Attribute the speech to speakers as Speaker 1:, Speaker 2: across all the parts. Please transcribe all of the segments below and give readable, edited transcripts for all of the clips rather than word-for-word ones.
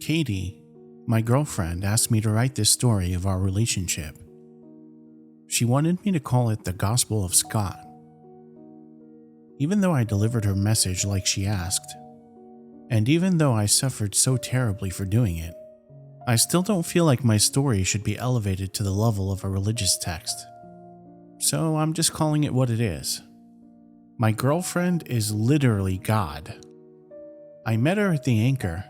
Speaker 1: Katie, my girlfriend, asked me to write this story of our relationship. She wanted me to call it The Gospel of Scott. Even though I delivered her message like she asked, and even though I suffered so terribly for doing it, I still don't feel like my story should be elevated to the level of a religious text. So I'm just calling it what it is. My girlfriend is literally God. I met her at the Anchor.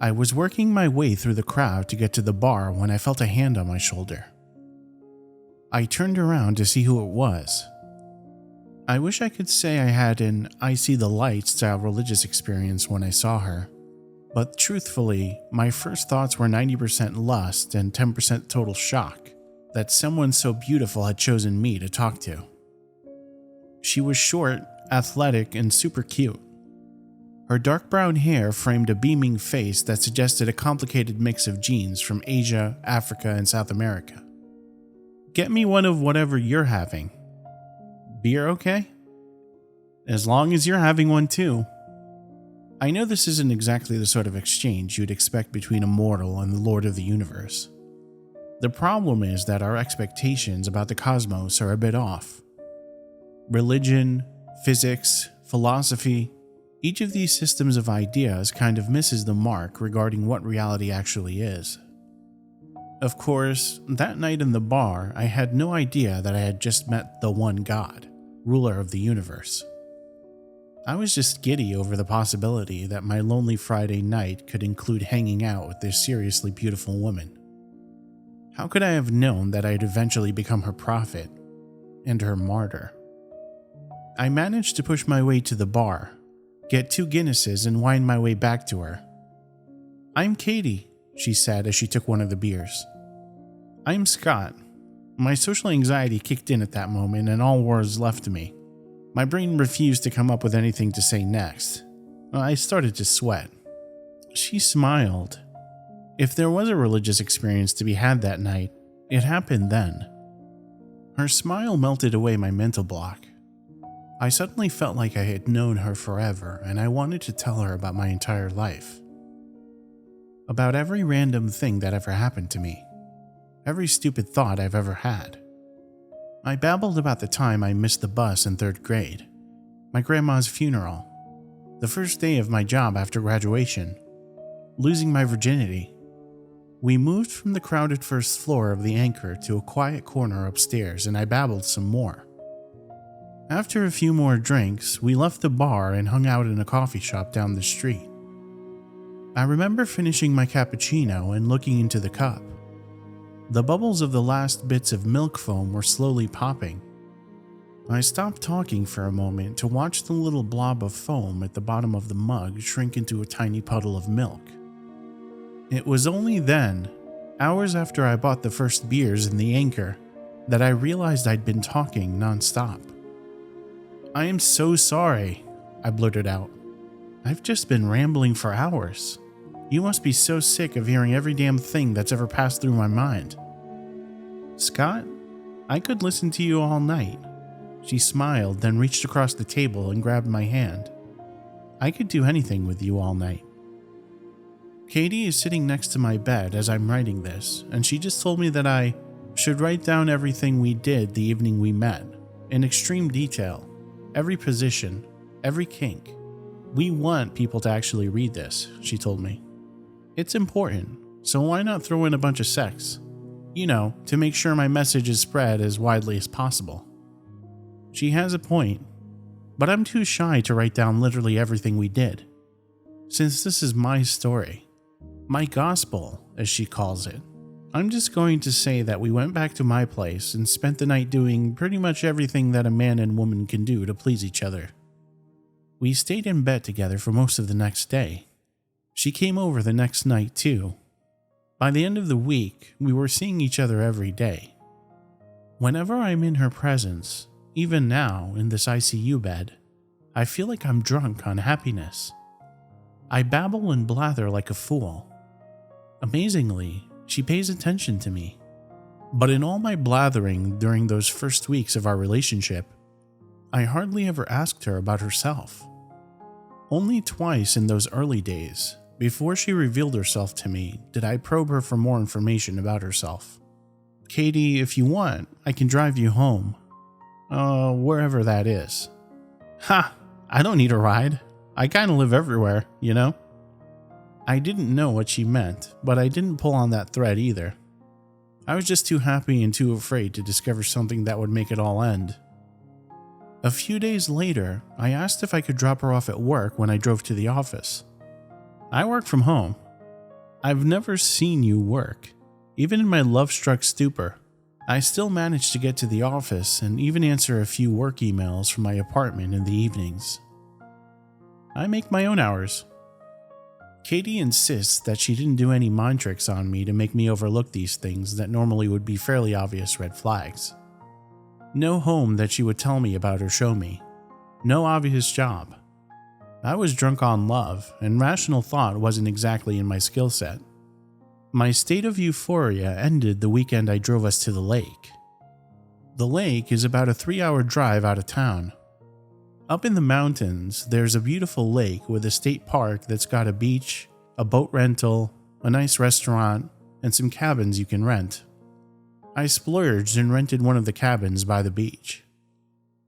Speaker 1: I was working my way through the crowd to get to the bar when I felt a hand on my shoulder. I turned around to see who it was. I wish I could say I had an I see the light style religious experience when I saw her, but truthfully, my first thoughts were 90% lust and 10% total shock that someone so beautiful had chosen me to talk to. She was short, athletic, and super cute. Her dark brown hair framed a beaming face that suggested a complicated mix of genes from Asia, Africa, and South America. Get me one of whatever you're having. Beer okay? As long as you're having one too. I know this isn't exactly the sort of exchange you'd expect between a mortal and the Lord of the Universe. The problem is that our expectations about the cosmos are a bit off. Religion, physics, philosophy, each of these systems of ideas kind of misses the mark regarding what reality actually is. Of course, that night in the bar, I had no idea that I had just met the one God, ruler of the universe. I was just giddy over the possibility that my lonely Friday night could include hanging out with this seriously beautiful woman. How could I have known that I'd eventually become her prophet and her martyr? I managed to push my way to the bar, get 2 Guinnesses, and wind my way back to her. "I'm Katie," she said as she took one of the beers. "I'm Scott." My social anxiety kicked in at that moment and all words left me. My brain refused to come up with anything to say next. I started to sweat. She smiled. If there was a religious experience to be had that night, it happened then. Her smile melted away my mental block. I suddenly felt like I had known her forever, and I wanted to tell her about my entire life. About every random thing that ever happened to me. Every stupid thought I've ever had. I babbled about the time I missed the bus in 3rd grade, my grandma's funeral, the first day of my job after graduation, losing my virginity. We moved from the crowded first floor of the Anchor to a quiet corner upstairs, and I babbled some more. After a few more drinks, we left the bar and hung out in a coffee shop down the street. I remember finishing my cappuccino and looking into the cup. The bubbles of the last bits of milk foam were slowly popping. I stopped talking for a moment to watch the little blob of foam at the bottom of the mug shrink into a tiny puddle of milk. It was only then, hours after I bought the first beers in the Anchor, that I realized I'd been talking nonstop. "I am so sorry," I blurted out. "I've just been rambling for hours. You must be so sick of hearing every damn thing that's ever passed through my mind." "Scott, I could listen to you all night." She smiled, then reached across the table and grabbed my hand. "I could do anything with you all night." Katie is sitting next to my bed as I'm writing this, and she just told me that I should write down everything we did the evening we met, in extreme detail. Every position, every kink. "We want people to actually read this," she told me. "It's important, so why not throw in a bunch of sex? You know, to make sure my message is spread as widely as possible." She has a point, but I'm too shy to write down literally everything we did. Since this is my story, my gospel, as she calls it, I'm just going to say that we went back to my place and spent the night doing pretty much everything that a man and woman can do to please each other. We stayed in bed together for most of the next day. She came over the next night too. By the end of the week, we were seeing each other every day. Whenever I'm in her presence, even now in this ICU bed, I feel like I'm drunk on happiness. I babble and blather like a fool. Amazingly, she pays attention to me. But in all my blathering during those first weeks of our relationship, I hardly ever asked her about herself. Only twice in those early days Before she revealed herself to me, did I probe her for more information about herself. Katie, if you want, I can drive you home. Wherever that is. Ha! I don't need a ride. I kinda live everywhere, you know? I didn't know what she meant, but I didn't pull on that thread either. I was just too happy and too afraid to discover something that would make it all end. A few days later, I asked if I could drop her off at work when I drove to the office. I work from home. I've never seen you work. Even in my love-struck stupor, I still managed to get to the office and even answer a few work emails from my apartment in the evenings. I make my own hours. Katie insists that she didn't do any mind tricks on me to make me overlook these things that normally would be fairly obvious red flags. No home that she would tell me about or show me. No obvious job. I was drunk on love, and rational thought wasn't exactly in my skill set. My state of euphoria ended the weekend I drove us to the lake. The lake is about a 3-hour drive out of town. Up in the mountains, there's a beautiful lake with a state park that's got a beach, a boat rental, a nice restaurant, and some cabins you can rent. I splurged and rented one of the cabins by the beach.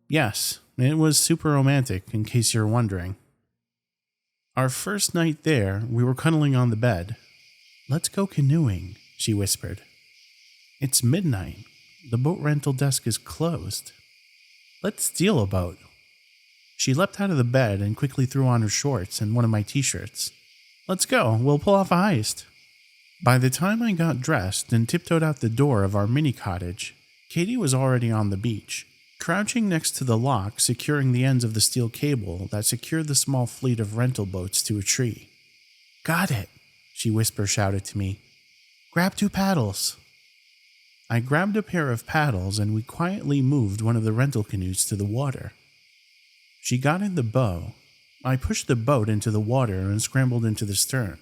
Speaker 1: Yes, it was super romantic, in case you're wondering. Our first night there, we were cuddling on the bed. "Let's go canoeing," she whispered. "It's midnight. The boat rental desk is closed. Let's steal a boat." She leapt out of the bed and quickly threw on her shorts and one of my t-shirts. "Let's go, we'll pull off a heist." By the time I got dressed and tiptoed out the door of our mini cottage, Katie was already on the beach, crouching next to the lock securing the ends of the steel cable that secured the small fleet of rental boats to a tree. "Got it," she whisper-shouted to me. "Grab 2 paddles." I grabbed a pair of paddles and we quietly moved one of the rental canoes to the water. She got in the bow. I pushed the boat into the water and scrambled into the stern.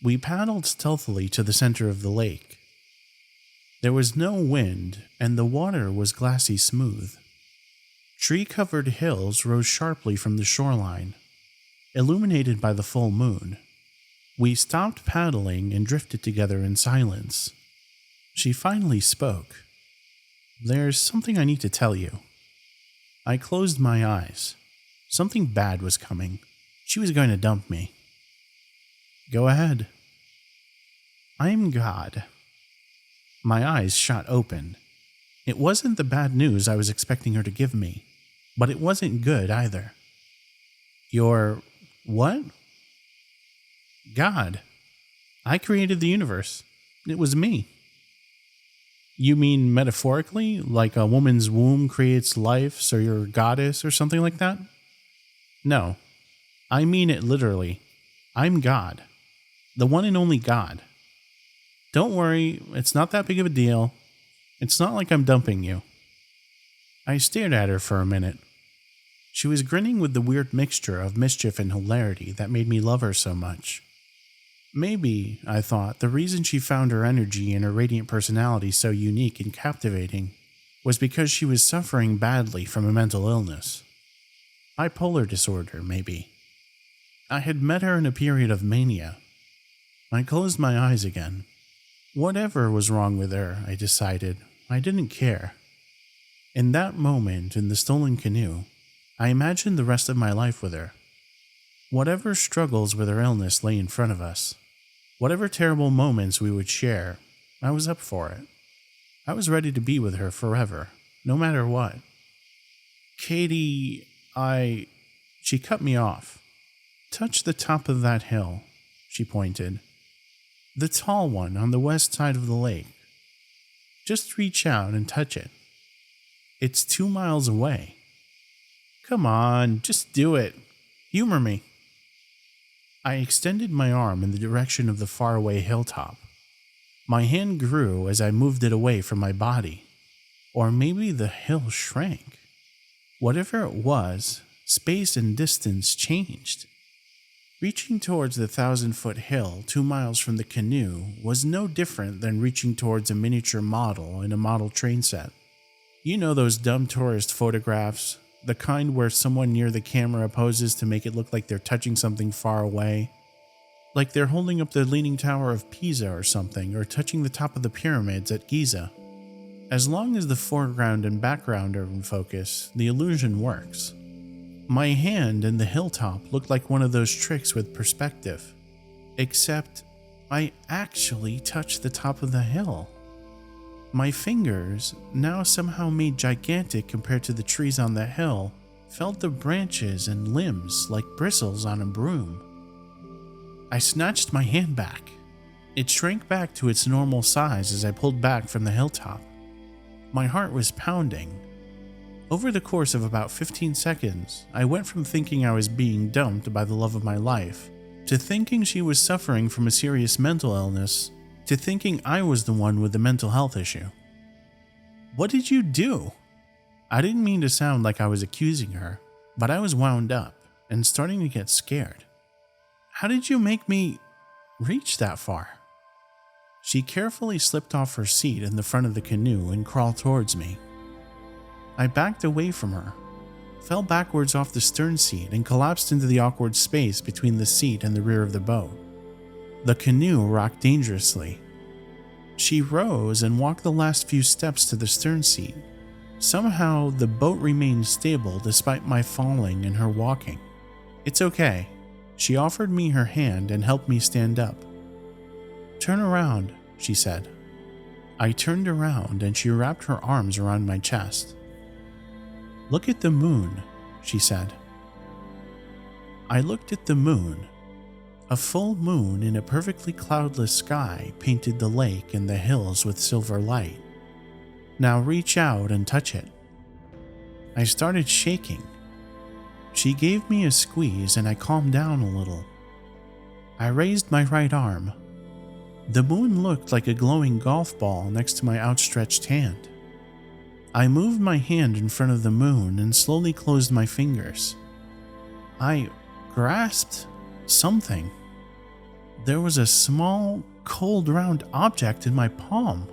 Speaker 1: We paddled stealthily to the center of the lake. There was no wind, and the water was glassy smooth. Tree-covered hills rose sharply from the shoreline, illuminated by the full moon. We stopped paddling and drifted together in silence. She finally spoke. "There's something I need to tell you." I closed my eyes. Something bad was coming. She was going to dump me. "Go ahead." "I'm God." My eyes shot open. It wasn't the bad news I was expecting her to give me, but it wasn't good either. "You're what?" "God. I created the universe. It was me." "You mean metaphorically, like a woman's womb creates life, so you're a goddess or something like that?" "No. I mean it literally. I'm God. The one and only God. Don't worry, it's not that big of a deal. It's not like I'm dumping you." I stared at her for a minute. She was grinning with the weird mixture of mischief and hilarity that made me love her so much. Maybe, I thought, the reason she found her energy and her radiant personality so unique and captivating was because she was suffering badly from a mental illness. Bipolar disorder, maybe. I had met her in a period of mania. I closed my eyes again. Whatever was wrong with her, I decided, I didn't care. In that moment, in the stolen canoe, I imagined the rest of my life with her. Whatever struggles with her illness lay in front of us, whatever terrible moments we would share, I was up for it. I was ready to be with her forever, no matter what. "Katie, She cut me off. "Touch the top of that hill," she pointed. "The tall one on the west side of the lake. Just reach out and touch it. It's 2 miles away. Come on, just do it. Humor me." I extended my arm in the direction of the faraway hilltop. My hand grew as I moved it away from my body. Or maybe the hill shrank. Whatever it was, space and distance changed. Reaching towards the 1,000-foot hill 2 miles from the canoe was no different than reaching towards a miniature model in a model train set. You know those dumb tourist photographs, the kind where someone near the camera poses to make it look like they're touching something far away? like they're holding up the Leaning Tower of Pisa or something, or touching the top of the pyramids at Giza. As long as the foreground and background are in focus, the illusion works. My hand and the hilltop looked like one of those tricks with perspective, except I actually touched the top of the hill. My fingers, now somehow made gigantic compared to the trees on the hill, felt the branches and limbs like bristles on a broom. I snatched my hand back. It shrank back to its normal size as I pulled back from the hilltop. My heart was pounding. Over the course of about 15 seconds, I went from thinking I was being dumped by the love of my life, to thinking she was suffering from a serious mental illness, to thinking I was the one with the mental health issue. What did you do? I didn't mean to sound like I was accusing her, but I was wound up and starting to get scared. How did you make me reach that far? She carefully slipped off her seat in the front of the canoe and crawled towards me. I backed away from her, fell backwards off the stern seat, and collapsed into the awkward space between the seat and the rear of the boat. The canoe rocked dangerously. She rose and walked the last few steps to the stern seat. Somehow, the boat remained stable despite my falling and her walking. "It's okay." She offered me her hand and helped me stand up. "Turn around," she said. I turned around and she wrapped her arms around my chest. "Look at the moon," she said. I looked at the moon. A full moon in a perfectly cloudless sky painted the lake and the hills with silver light. "Now reach out and touch it." I started shaking. She gave me a squeeze and I calmed down a little. I raised my right arm. The moon looked like a glowing golf ball next to my outstretched hand. I moved my hand in front of the moon and slowly closed my fingers. I grasped something. There was a small, cold, round object in my palm.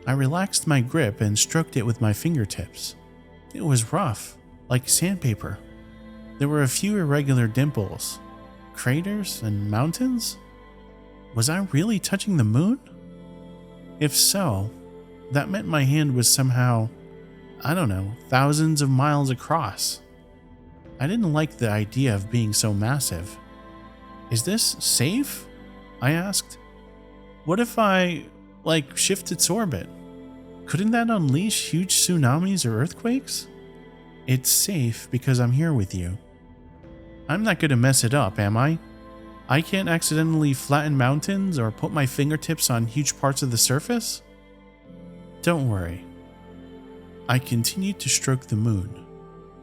Speaker 1: I relaxed my grip and stroked it with my fingertips. It was rough, like sandpaper. There were a few irregular dimples, craters, and mountains. Was I really touching the moon? If so, that meant my hand was somehow, thousands of miles across. I didn't like the idea of being so massive. "Is this safe?" I asked. "What if I, shift its orbit? Couldn't that unleash huge tsunamis or earthquakes?" "It's safe because I'm here with you." "I'm not going to mess it up, am I? I can't accidentally flatten mountains or put my fingertips on huge parts of the surface?" "Don't worry." I continued to stroke the moon.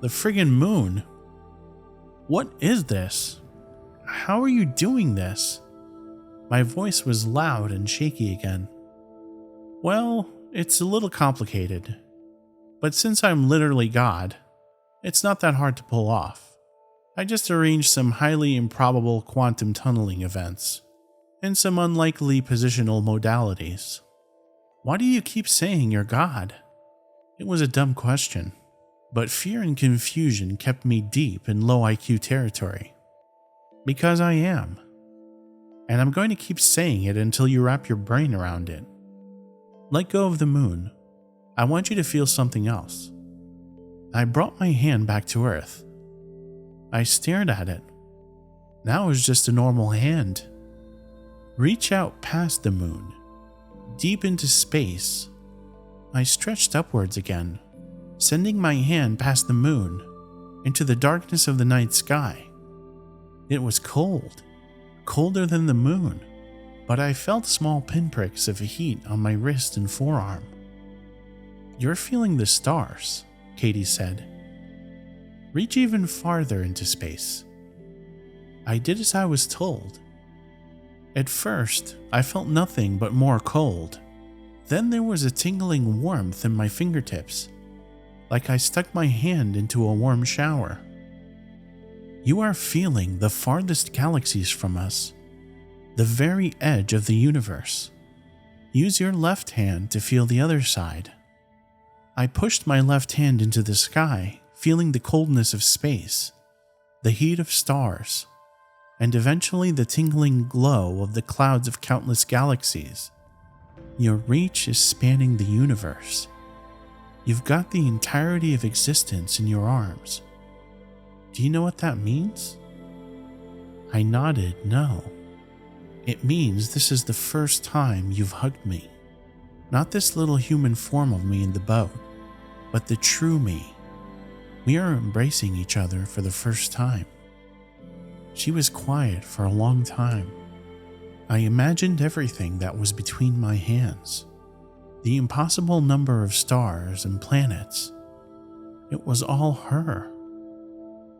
Speaker 1: The friggin' moon! "What is this? How are you doing this?" My voice was loud and shaky again. "Well, it's a little complicated. But since I'm literally God, it's not that hard to pull off. I just arranged some highly improbable quantum tunneling events, and some unlikely positional modalities." "Why do you keep saying you're God?" It was a dumb question, but fear and confusion kept me deep in low IQ territory. "Because I am. And I'm going to keep saying it until you wrap your brain around it. Let go of the moon. I want you to feel something else." I brought my hand back to earth. I stared at it. Now it was just a normal hand. Reach out past the moon, deep into space. I stretched upwards again, sending my hand past the moon, into the darkness of the night sky. It was cold, colder than the moon, but I felt small pinpricks of heat on my wrist and forearm. "You're feeling the stars," Katie said. "Reach even farther into space." I did as I was told. At first, I felt nothing but more cold. Then there was a tingling warmth in my fingertips, like I stuck my hand into a warm shower. "You are feeling the farthest galaxies from us, the very edge of the universe. Use your left hand to feel the other side." I pushed my left hand into the sky, feeling the coldness of space, the heat of stars. and eventually the tingling glow of the clouds of countless galaxies. Your reach is spanning the universe. You've got the entirety of existence in your arms. Do you know what that means? I nodded no. It means this is the first time you've hugged me. Not this little human form of me in the boat, but the true me. We are embracing each other for the first time. She was quiet for a long time. I imagined everything that was between my hands. The impossible number of stars and planets. It was all her.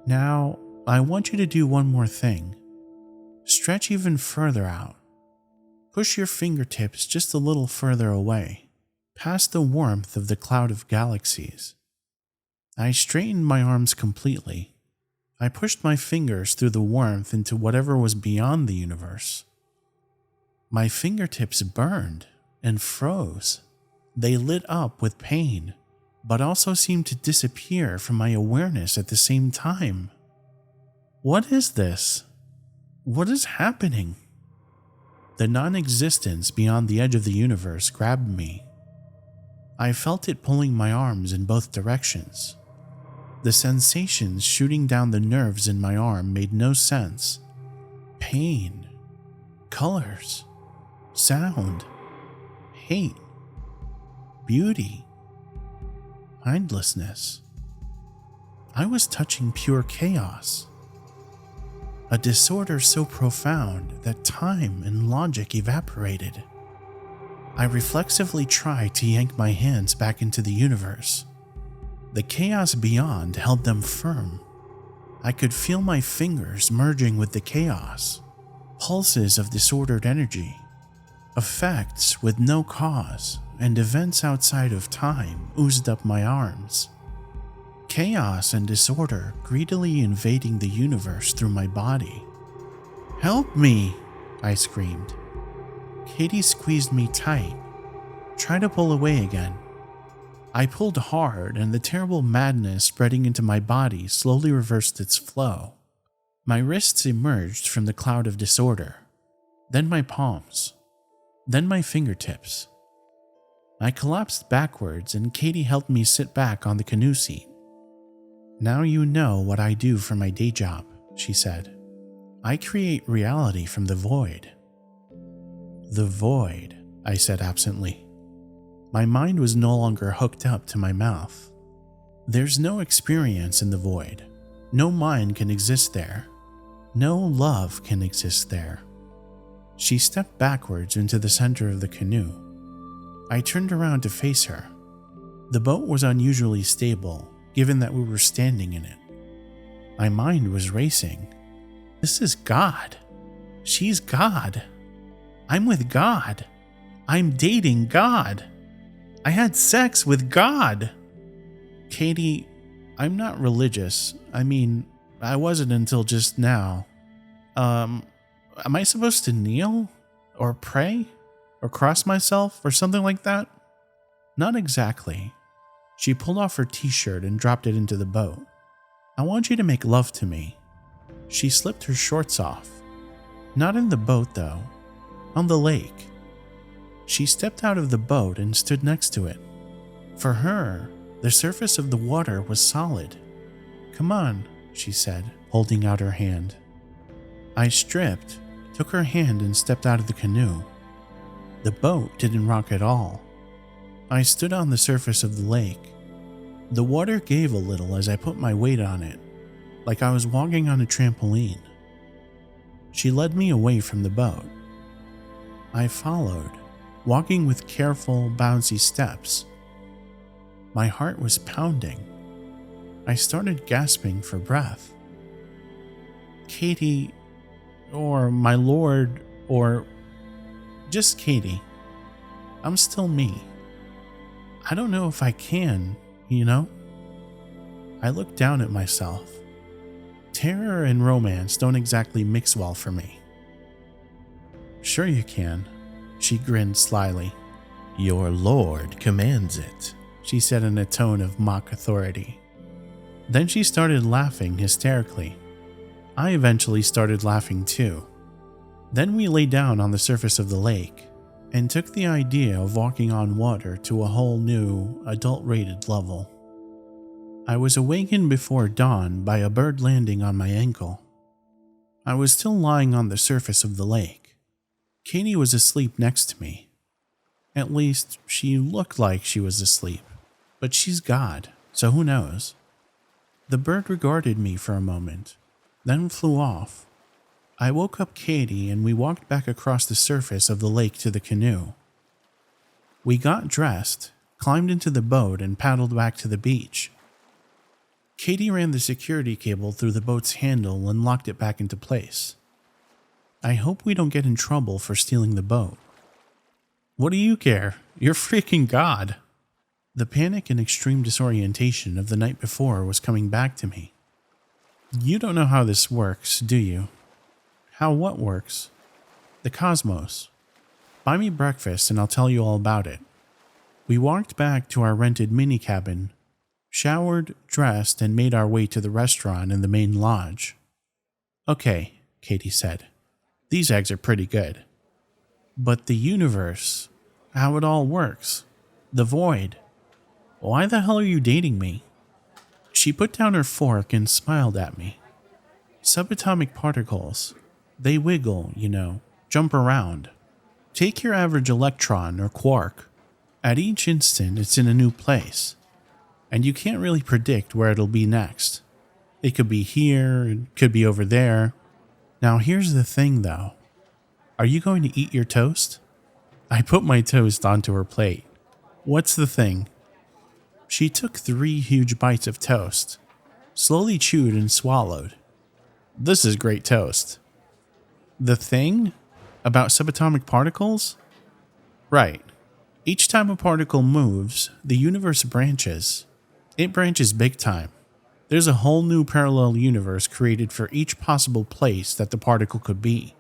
Speaker 1: Now, I want you to do one more thing. Stretch even further out. Push your fingertips just a little further away, past the warmth of the cloud of galaxies. I straightened my arms completely. I pushed my fingers through the warmth into whatever was beyond the universe. My fingertips burned and froze. They lit up with pain, but also seemed to disappear from my awareness at the same time. What is this? What is happening? The non-existence beyond the edge of the universe grabbed me. I felt it pulling my arms in both directions. The sensations shooting down the nerves in my arm made no sense. Pain, colors, sound, hate, beauty, mindlessness. I was touching pure chaos. A disorder so profound that time and logic evaporated. I reflexively tried to yank my hands back into the universe. The chaos beyond held them firm. I could feel my fingers merging with the chaos. Pulses of disordered energy. Effects with no cause and events outside of time oozed up my arms. Chaos and disorder greedily invading the universe through my body. "Help me!" I screamed. Katie squeezed me tight. Try to pull away again. I pulled hard, and the terrible madness spreading into my body slowly reversed its flow. My wrists emerged from the cloud of disorder, then my palms, then my fingertips. I collapsed backwards, and Katie helped me sit back on the canoe seat. "Now you know what I do for my day job," she said. "I create reality from the void." "The void," I said absently. My mind was no longer hooked up to my mouth. There's no experience in the void. No mind can exist there. No love can exist there. She stepped backwards into the center of the canoe. I turned around to face her. The boat was unusually stable, given that we were standing in it. My mind was racing. This is God. She's God. I'm with God. I'm dating God. I had sex with God. Katie, I'm not religious. I mean, I wasn't until just now. Am I supposed to kneel? Or pray? Or cross myself? Or something like that? Not exactly. She pulled off her t-shirt and dropped it into the boat. "I want you to make love to me." She slipped her shorts off. Not in the boat, though. On the lake. She stepped out of the boat and stood next to it. For her, the surface of the water was solid. "Come on," she said, holding out her hand. I stripped, took her hand and stepped out of the canoe. The boat didn't rock at all. I stood on the surface of the lake. The water gave a little as I put my weight on it, like I was walking on a trampoline. She led me away from the boat. I followed, walking with careful, bouncy steps. My heart was pounding. I started gasping for breath. Katie, or my lord, or just Katie. I'm still me. I don't know if I can, you know? I looked down at myself. Terror and romance don't exactly mix well for me. "Sure you can," she grinned slyly. "Your lord commands it," she said in a tone of mock authority. Then she started laughing hysterically. I eventually started laughing too. Then we lay down on the surface of the lake and took the idea of walking on water to a whole new, adult-rated level. I was awakened before dawn by a bird landing on my ankle. I was still lying on the surface of the lake. Katie was asleep next to me. At least, she looked like she was asleep, but she's God, so who knows? The bird regarded me for a moment, then flew off. I woke up Katie and we walked back across the surface of the lake to the canoe. We got dressed, climbed into the boat, and paddled back to the beach. Katie ran the security cable through the boat's handle and locked it back into place. I hope we don't get in trouble for stealing the boat. What do you care? You're freaking God. The panic and extreme disorientation of the night before was coming back to me. You don't know how this works, do you? How what works? The cosmos. Buy me breakfast and I'll tell you all about it. We walked back to our rented mini cabin, showered, dressed, and made our way to the restaurant in the main lodge. Okay, Katie said. These eggs are pretty good. But the universe, how it all works, the void. Why the hell are you dating me? She put down her fork and smiled at me. Subatomic particles. They wiggle, jump around. Take your average electron or quark. At each instant, it's in a new place. And you can't really predict where it'll be next. It could be here, it could be over there. Now here's the thing though. Are you going to eat your toast? I put my toast onto her plate. What's the thing? She took 3 huge bites of toast, slowly chewed and swallowed. This is great toast. The thing? About subatomic particles? Right. Each time a particle moves, the universe branches. It branches big time. There's a whole new parallel universe created for each possible place that the particle could be.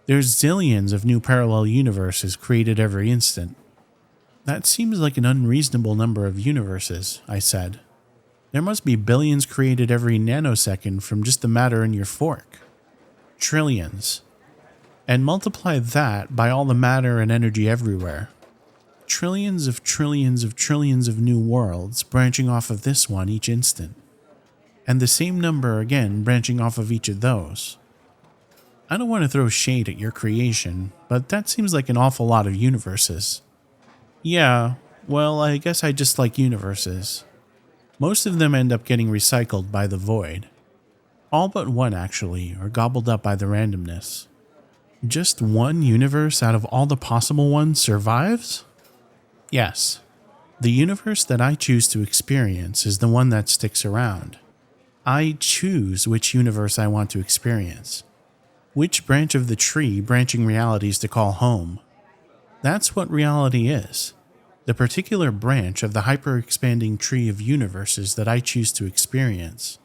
Speaker 1: There's zillions of new parallel universes created every instant. That seems like an unreasonable number of universes, I said. There must be billions created every nanosecond from just the matter in your fork. Trillions. And multiply that by all the matter and energy everywhere. Trillions of trillions of trillions of new worlds branching off of this one each instant. And the same number again branching off of each of those. I don't want to throw shade at your creation, but that seems like an awful lot of universes. Yeah, well, I guess I just like universes. Most of them end up getting recycled by the void. All but one actually, are gobbled up by the randomness. Just one universe out of all the possible ones survives? Yes. The universe that I choose to experience is the one that sticks around. I choose which universe I want to experience. Which branch of the tree branching realities to call home. That's what reality is. The particular branch of the hyper-expanding tree of universes that I choose to experience.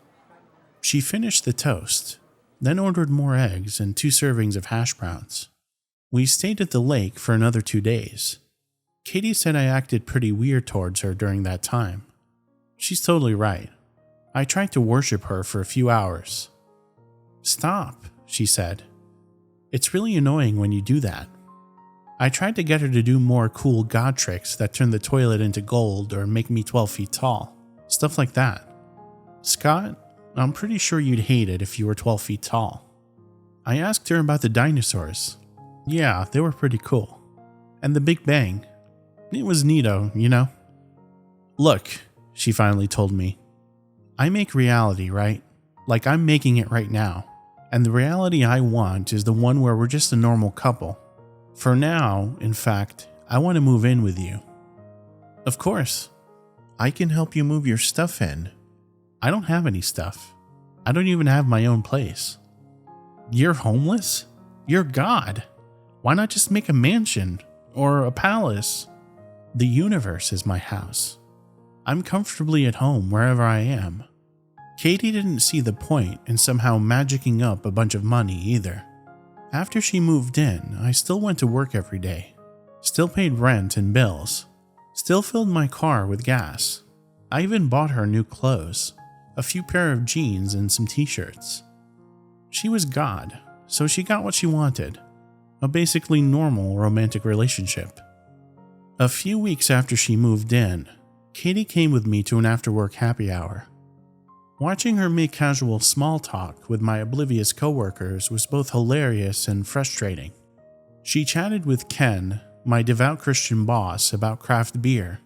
Speaker 1: She finished the toast, then ordered more eggs and 2 servings of hash browns. We stayed at the lake for another 2 days. Katie said I acted pretty weird towards her during that time. She's totally right. I tried to worship her for a few hours. Stop, she said. It's really annoying when you do that. I tried to get her to do more cool god tricks that turn the toilet into gold or make me 12 feet tall. Stuff like that. Scott, I'm pretty sure you'd hate it if you were 12 feet tall. I asked her about the dinosaurs. Yeah, they were pretty cool. And the Big Bang. It was neato, Look, she finally told me. I make reality, right? Like I'm making it right now. And the reality I want is the one where we're just a normal couple. For now, in fact, I want to move in with you. Of course. I can help you move your stuff in. I don't have any stuff. I don't even have my own place. You're homeless? You're God. Why not just make a mansion or a palace? The universe is my house. I'm comfortably at home wherever I am. Katie didn't see the point in somehow magicking up a bunch of money either. After she moved in, I still went to work every day. Still paid rent and bills. Still filled my car with gas. I even bought her new clothes. A few pair of jeans and some t-shirts. She was God, so she got what she wanted, a basically normal romantic relationship. A few weeks after she moved in, Katie came with me to an after-work happy hour. Watching her make casual small talk with my oblivious coworkers was both hilarious and frustrating. She chatted with Ken, my devout Christian boss, about craft beer.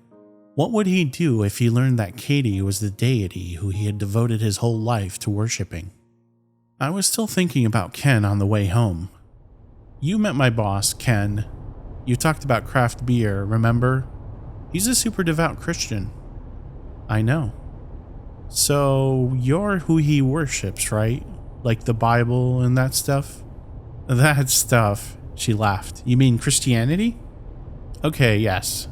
Speaker 1: What would he do if he learned that Katie was the deity who he had devoted his whole life to worshiping? I was still thinking about Ken on the way home. You met my boss, Ken. You talked about craft beer, remember? He's a super devout Christian. I know. So, you're who he worships, right? Like the Bible and that stuff? That stuff, she laughed. You mean Christianity? Okay, yes.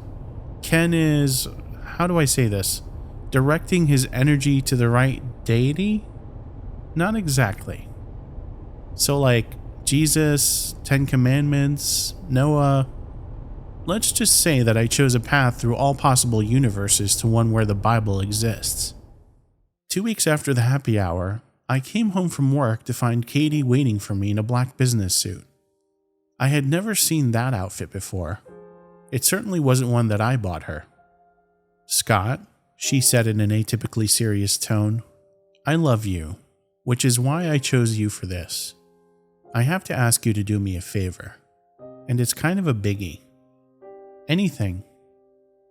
Speaker 1: Ken is, how do I say this? Directing his energy to the right deity? Not exactly. So like Jesus, 10 Commandments, Noah. Let's just say that I chose a path through all possible universes to one where the Bible exists. 2 weeks after the happy hour, I came home from work to find Katie waiting for me in a black business suit. I had never seen that outfit before. It certainly wasn't one that I bought her. Scott, she said in an atypically serious tone, I love you, which is why I chose you for this. I have to ask you to do me a favor, and it's kind of a biggie. Anything.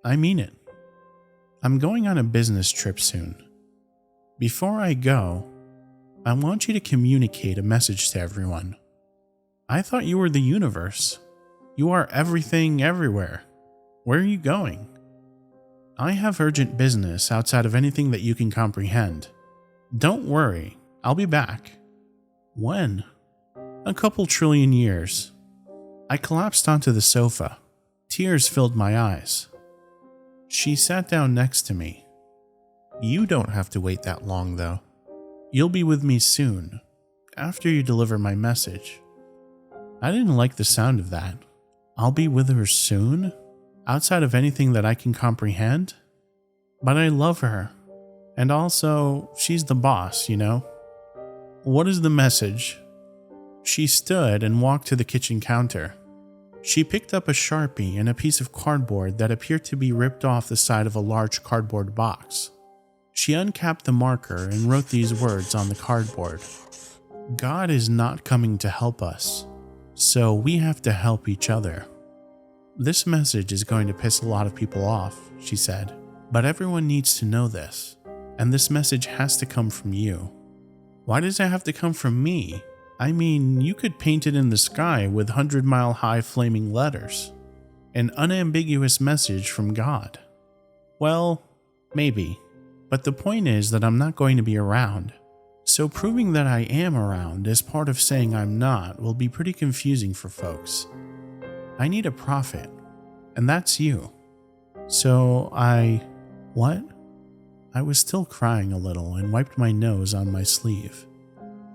Speaker 1: I mean it. I'm going on a business trip soon. Before I go, I want you to communicate a message to everyone. I thought you were the universe. You are everything everywhere. Where are you going? I have urgent business outside of anything that you can comprehend. Don't worry, I'll be back. When? A couple trillion years. I collapsed onto the sofa. Tears filled my eyes. She sat down next to me. You don't have to wait that long, though. You'll be with me soon, after you deliver my message. I didn't like the sound of that. I'll be with her soon? Outside of anything that I can comprehend? But I love her. And also, she's the boss, you know? What is the message? She stood and walked to the kitchen counter. She picked up a Sharpie and a piece of cardboard that appeared to be ripped off the side of a large cardboard box. She uncapped the marker and wrote these words on the cardboard. God is not coming to help us, so we have to help each other. This message is going to piss a lot of people off, she said, but everyone needs to know this, and this message has to come from you. Why does it have to come from me? I mean, you could paint it in the sky with 100-mile-high flaming letters. An unambiguous message from God. Well, maybe. But the point is that I'm not going to be around. So proving that I am around as part of saying I'm not will be pretty confusing for folks. I need a prophet, and that's you. So what? I was still crying a little and wiped my nose on my sleeve.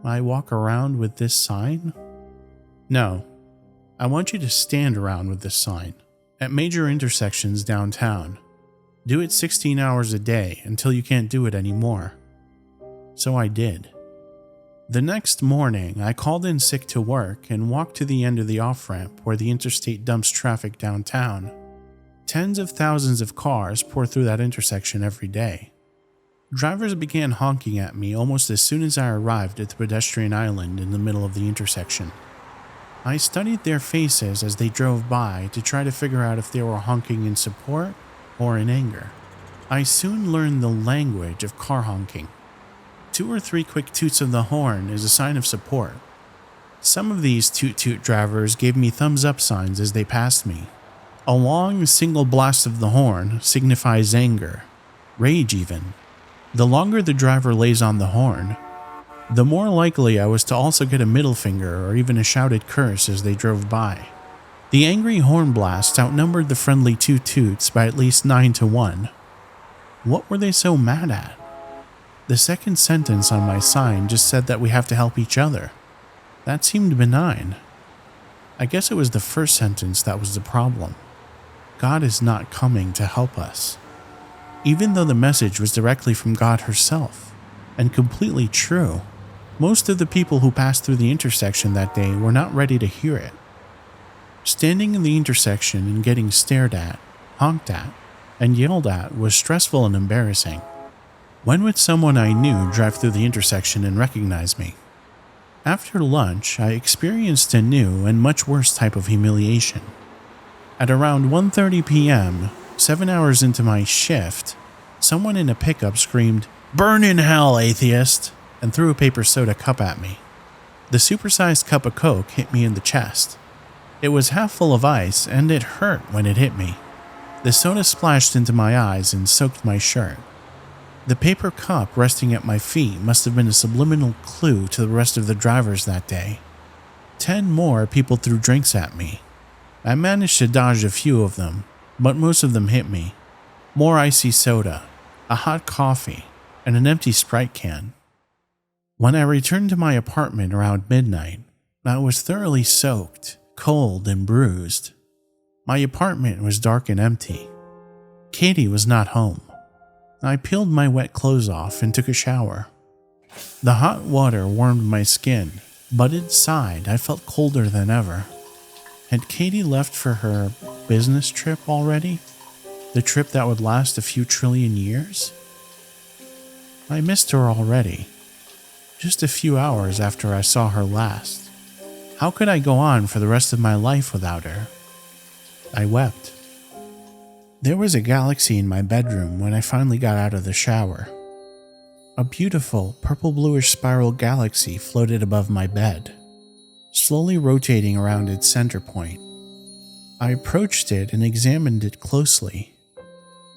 Speaker 1: I walk around with this sign? No. I want you to stand around with this sign at major intersections downtown. Do it 16 hours a day until you can't do it anymore. So I did. The next morning, I called in sick to work and walked to the end of the off-ramp where the interstate dumps traffic downtown. Tens of thousands of cars pour through that intersection every day. Drivers began honking at me almost as soon as I arrived at the pedestrian island in the middle of the intersection. I studied their faces as they drove by to try to figure out if they were honking in support or in anger. I soon learned the language of car honking. 2 or 3 quick toots of the horn is a sign of support. Some of these toot-toot drivers gave me thumbs-up signs as they passed me. A long single blast of the horn signifies anger, rage even. The longer the driver lays on the horn, the more likely I was to also get a middle finger or even a shouted curse as they drove by. The angry horn blasts outnumbered the friendly toot-toots by at least 9-1. What were they so mad at? The second sentence on my sign just said that we have to help each other. That seemed benign. I guess it was the first sentence that was the problem. God is not coming to help us. Even though the message was directly from God herself, and completely true, Most of the people who passed through the intersection that day were not ready to hear it. Standing in the intersection and getting stared at, honked at, and yelled at was stressful and embarrassing. When would someone I knew drive through the intersection and recognize me? After lunch, I experienced a new and much worse type of humiliation. At around 1:30 p.m., 7 hours into my shift, someone in a pickup screamed, "Burn in hell, atheist!" and threw a paper soda cup at me. The supersized cup of Coke hit me in the chest. It was half full of ice, and it hurt when it hit me. The soda splashed into my eyes and soaked my shirt. The paper cup resting at my feet must have been a subliminal clue to the rest of the drivers that day. 10 more people threw drinks at me. I managed to dodge a few of them, but most of them hit me. More icy soda, a hot coffee, and an empty Sprite can. When I returned to my apartment around midnight, I was thoroughly soaked, cold, and bruised. My apartment was dark and empty. Katie was not home. I peeled my wet clothes off and took a shower. The hot water warmed my skin, but inside I felt colder than ever. Had Katie left for her business trip already? The trip that would last a few trillion years? I missed her already. Just a few hours after I saw her last. How could I go on for the rest of my life without her? I wept. There was a galaxy in my bedroom when I finally got out of the shower. A beautiful purple-bluish spiral galaxy floated above my bed, slowly rotating around its center point. I approached it and examined it closely.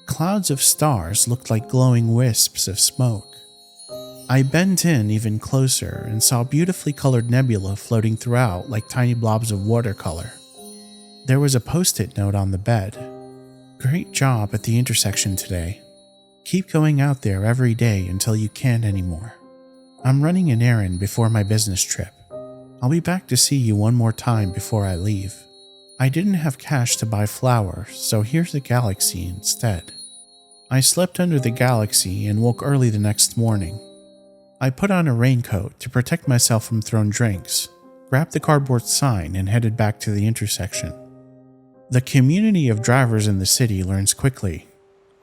Speaker 1: Clouds of stars looked like glowing wisps of smoke. I bent in even closer and saw beautifully colored nebula floating throughout like tiny blobs of watercolor. There was a post-it note on the bed. "Great job at the intersection today. Keep going out there every day until you can't anymore. I'm running an errand before my business trip. I'll be back to see you one more time before I leave. I didn't have cash to buy flowers, so here's a galaxy instead." I slept under the galaxy and woke early the next morning. I put on a raincoat to protect myself from thrown drinks, grabbed the cardboard sign, and headed back to the intersection. The community of drivers in the city learns quickly.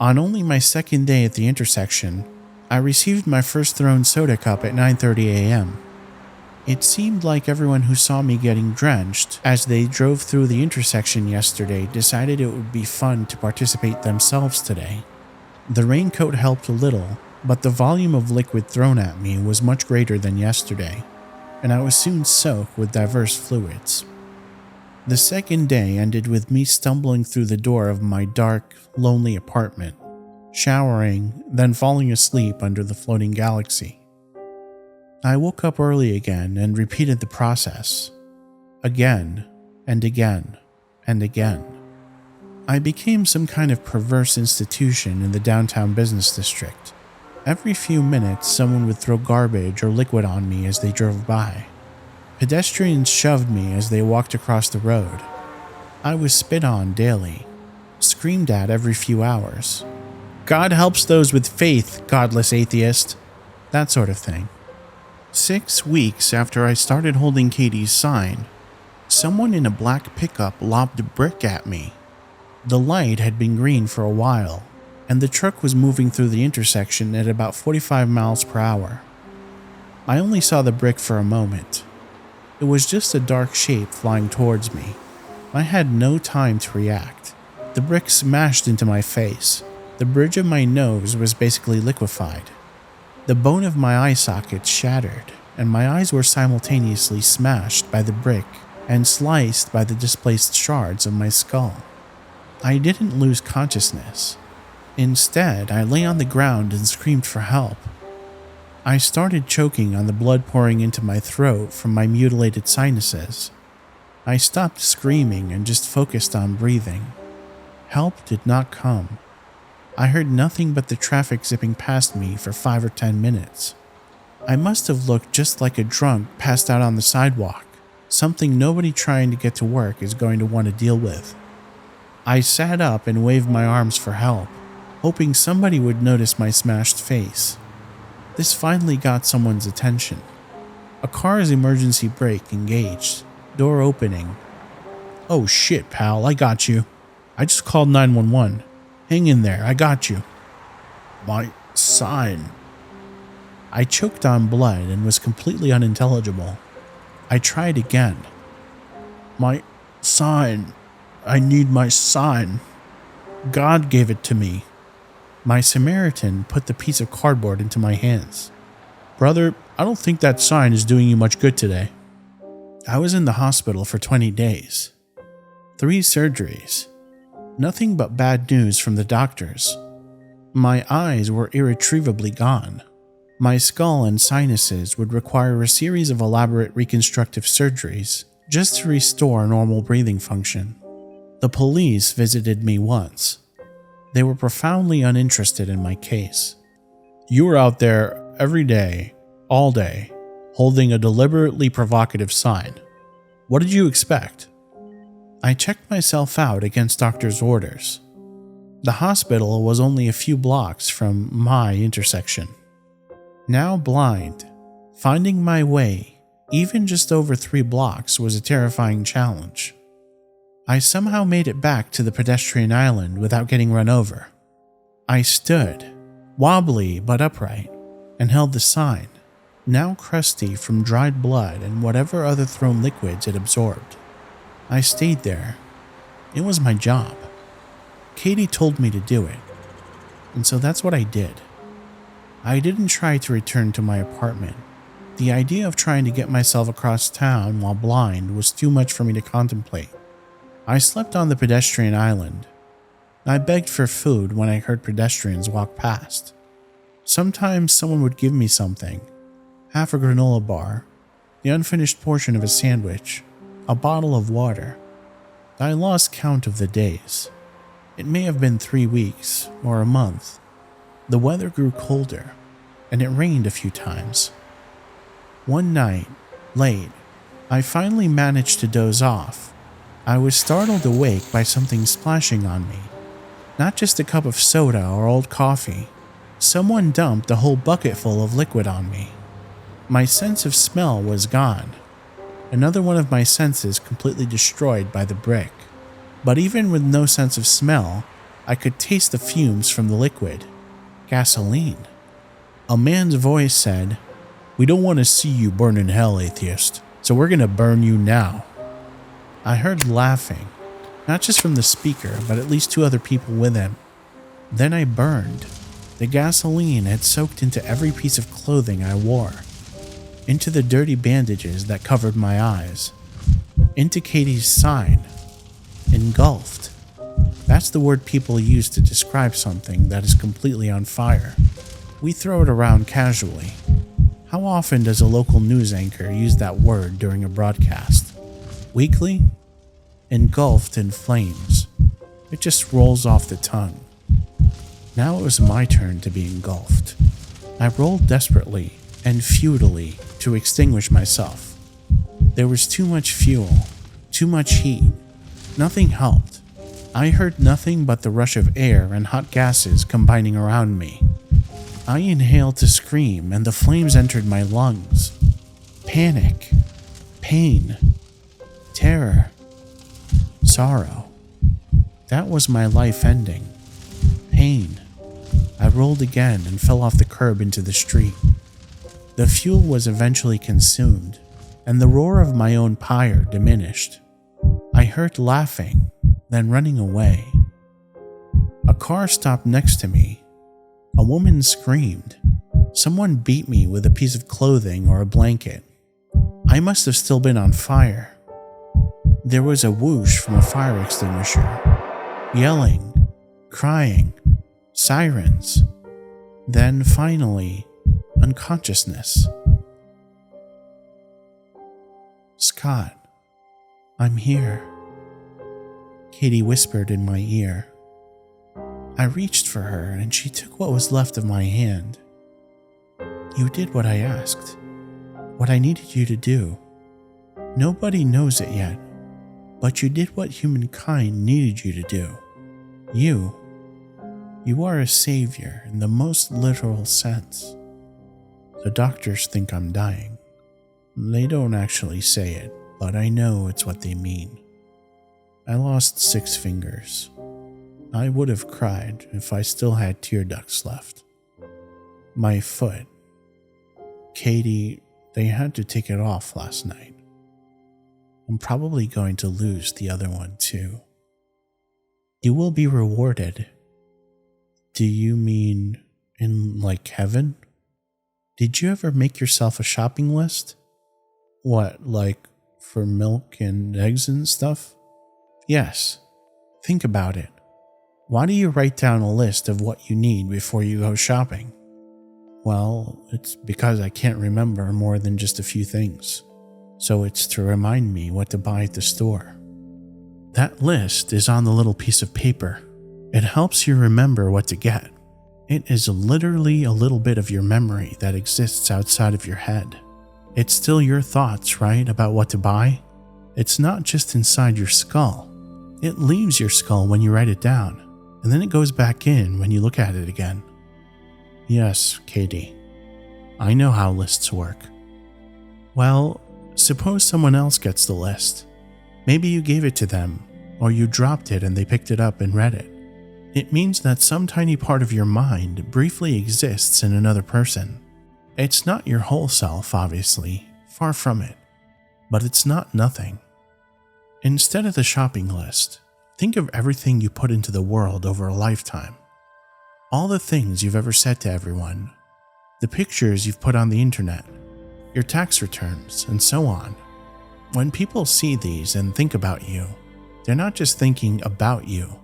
Speaker 1: On only my second day at the intersection, I received my first thrown soda cup at 9:30 a.m. It seemed like everyone who saw me getting drenched as they drove through the intersection yesterday decided it would be fun to participate themselves today. The raincoat helped a little, but the volume of liquid thrown at me was much greater than yesterday, and I was soon soaked with diverse fluids. The second day ended with me stumbling through the door of my dark, lonely apartment, showering, then falling asleep under the floating galaxy. I woke up early again and repeated the process, again and again and again. I became some kind of perverse institution in the downtown business district. Every few minutes, someone would throw garbage or liquid on me as they drove by. Pedestrians shoved me as they walked across the road. I was spit on daily, screamed at every few hours. "God helps those with faith, godless atheist," that sort of thing. 6 weeks after I started holding Katie's sign, someone in a black pickup lobbed a brick at me. The light had been green for a while, and the truck was moving through the intersection at about 45 miles per hour. I only saw the brick for a moment. It was just a dark shape flying towards me. I had no time to react. The brick smashed into my face. The bridge of my nose was basically liquefied. The bone of my eye socket shattered, and my eyes were simultaneously smashed by the brick and sliced by the displaced shards of my skull. I didn't lose consciousness. Instead, I lay on the ground and screamed for help. I started choking on the blood pouring into my throat from my mutilated sinuses. I stopped screaming and just focused on breathing. Help did not come. I heard nothing but the traffic zipping past me for 5 or 10 minutes. I must have looked just like a drunk passed out on the sidewalk, something nobody trying to get to work is going to want to deal with. I sat up and waved my arms for help, hoping somebody would notice my smashed face. This finally got someone's attention. A car's emergency brake engaged. Door opening. "Oh shit, pal, I got you. I just called 911. Hang in there, I got you." "My sign." I choked on blood and was completely unintelligible. I tried again. "My sign. I need my sign. God gave it to me." My Samaritan put the piece of cardboard into my hands. "Brother, I don't think that sign is doing you much good today." I was in the hospital for 20 days. 3 surgeries. Nothing but bad news from the doctors. My eyes were irretrievably gone. My skull and sinuses would require a series of elaborate reconstructive surgeries just to restore normal breathing function. The police visited me once. They were profoundly uninterested in my case. "You were out there every day, all day, holding a deliberately provocative sign. What did you expect?" I checked myself out against doctor's orders. The hospital was only a few blocks from my intersection. Now blind, finding my way, even just over 3 blocks, was a terrifying challenge. I somehow made it back to the pedestrian island without getting run over. I stood, wobbly but upright, and held the sign, now crusty from dried blood and whatever other thrown liquids it absorbed. I stayed there. It was my job. Katie told me to do it, and so that's what I did. I didn't try to return to my apartment. The idea of trying to get myself across town while blind was too much for me to contemplate. I slept on the pedestrian island. I begged for food when I heard pedestrians walk past. Sometimes someone would give me something, half a granola bar, the unfinished portion of a sandwich, a bottle of water. I lost count of the days. It may have been 3 weeks or a month. The weather grew colder, and it rained a few times. One night, late, I finally managed to doze off. I was startled awake by something splashing on me. Not just a cup of soda or old coffee. Someone dumped a whole bucket full of liquid on me. My sense of smell was gone. Another one of my senses completely destroyed by the brick. But even with no sense of smell, I could taste the fumes from the liquid. Gasoline. A man's voice said, "We don't want to see you burn in hell, atheist, so we're going to burn you now." I heard laughing, not just from the speaker, but at least 2 other people with him. Then I burned. The gasoline had soaked into every piece of clothing I wore, into the dirty bandages that covered my eyes, into Katie's sign. Engulfed. That's the word people use to describe something that is completely on fire. We throw it around casually. How often does a local news anchor use that word during a broadcast? Weekly? Engulfed in flames. It just rolls off the tongue. Now it was my turn to be engulfed. I rolled desperately and futilely to extinguish myself. There was too much fuel, too much heat. Nothing helped. I heard nothing but the rush of air and hot gases combining around me. I inhaled to scream, and the flames entered my lungs. Panic, pain, terror, sorrow. That was my life ending. Pain. I rolled again and fell off the curb into the street. The fuel was eventually consumed, and the roar of my own pyre diminished. I heard laughing, then running away. A car stopped next to me. A woman screamed. Someone beat me with a piece of clothing or a blanket. I must have still been on fire. There was a whoosh from a fire extinguisher. Yelling, crying, sirens. Then finally, unconsciousness. "Scott, I'm here," Katie whispered in my ear. I reached for her and she took what was left of my hand. "You did what I asked, what I needed you to do. Nobody knows it yet, but you did what humankind needed you to do. You are a savior in the most literal sense. The doctors think I'm dying. They don't actually say it, but I know it's what they mean. I lost 6 fingers. I would have cried if I still had tear ducts left. My foot. Katie, they had to take it off last night. I'm probably going to lose the other one too. You will be rewarded. Do you mean in like heaven? Did you ever make yourself a shopping list? What, like for milk and eggs and stuff? Yes. Think about it. Why do you write down a list of what you need before you go shopping? Well, it's because I can't remember more than just a few things. So it's to remind me what to buy at the store. That list is on the little piece of paper. It helps you remember what to get. It is literally a little bit of your memory that exists outside of your head. It's still your thoughts, right, about what to buy? It's not just inside your skull. It leaves your skull when you write it down, and then it goes back in when you look at it again. Yes, Katie. I know how lists work. Well, suppose someone else gets the list. Maybe you gave it to them, or you dropped it and they picked it up and read it. It means that some tiny part of your mind briefly exists in another person. It's not your whole self, obviously, far from it, but it's not nothing. Instead of the shopping list, think of everything you put into the world over a lifetime. All the things you've ever said to everyone, the pictures you've put on the internet, your tax returns, and so on. When people see these and think about you, they're not just thinking about you.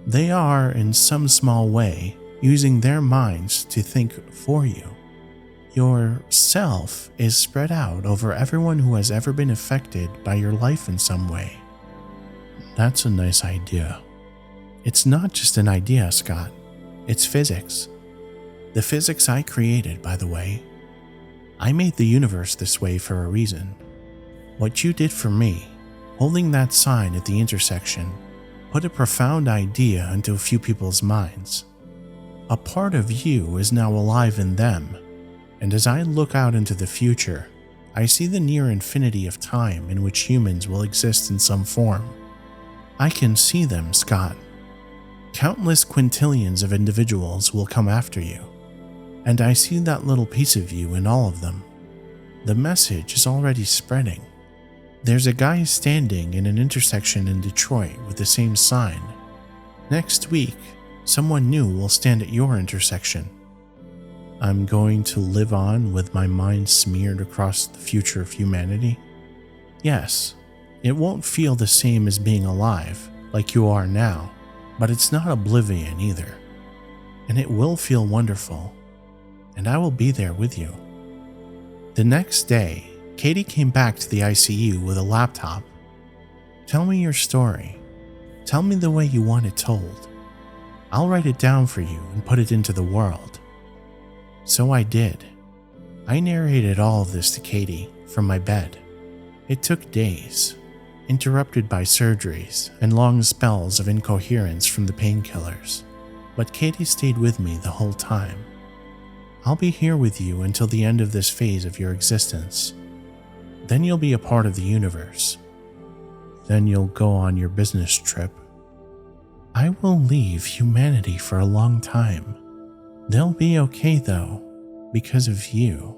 Speaker 1: They are, in some small way, using their minds to think for you. Your self is spread out over everyone who has ever been affected by your life in some way. That's a nice idea. It's not just an idea, Scott. It's physics. The physics I created, by the way. I made the universe this way for a reason. What you did for me, holding that sign at the intersection, put a profound idea into a few people's minds. A part of you is now alive in them, and as I look out into the future, I see the near infinity of time in which humans will exist in some form. I can see them, Scott. Countless quintillions of individuals will come after you, and I see that little piece of you in all of them. The message is already spreading. There's a guy standing in an intersection in Detroit with the same sign. Next week, someone new will stand at your intersection. I'm going to live on with my mind smeared across the future of humanity. Yes, it won't feel the same as being alive, like you are now, but it's not oblivion either. And it will feel wonderful, and I will be there with you. The next day, Katie came back to the ICU with a laptop. Tell me your story. Tell me the way you want it told. I'll write it down for you and put it into the world. So I did. I narrated all of this to Katie from my bed. It took days, interrupted by surgeries and long spells of incoherence from the painkillers, but Katie stayed with me the whole time. I'll be here with you until the end of this phase of your existence. Then you'll be a part of the universe. Then you'll go on your business trip. I will leave humanity for a long time. They'll be okay though, because of you.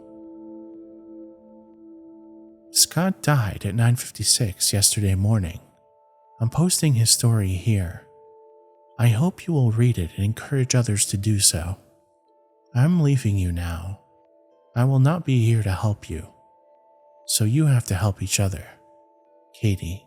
Speaker 1: Scott died at 9:56 yesterday morning. I'm posting his story here. I hope you will read it and encourage others to do so. I'm leaving you now. I will not be here to help you. So you have to help each other. Katie.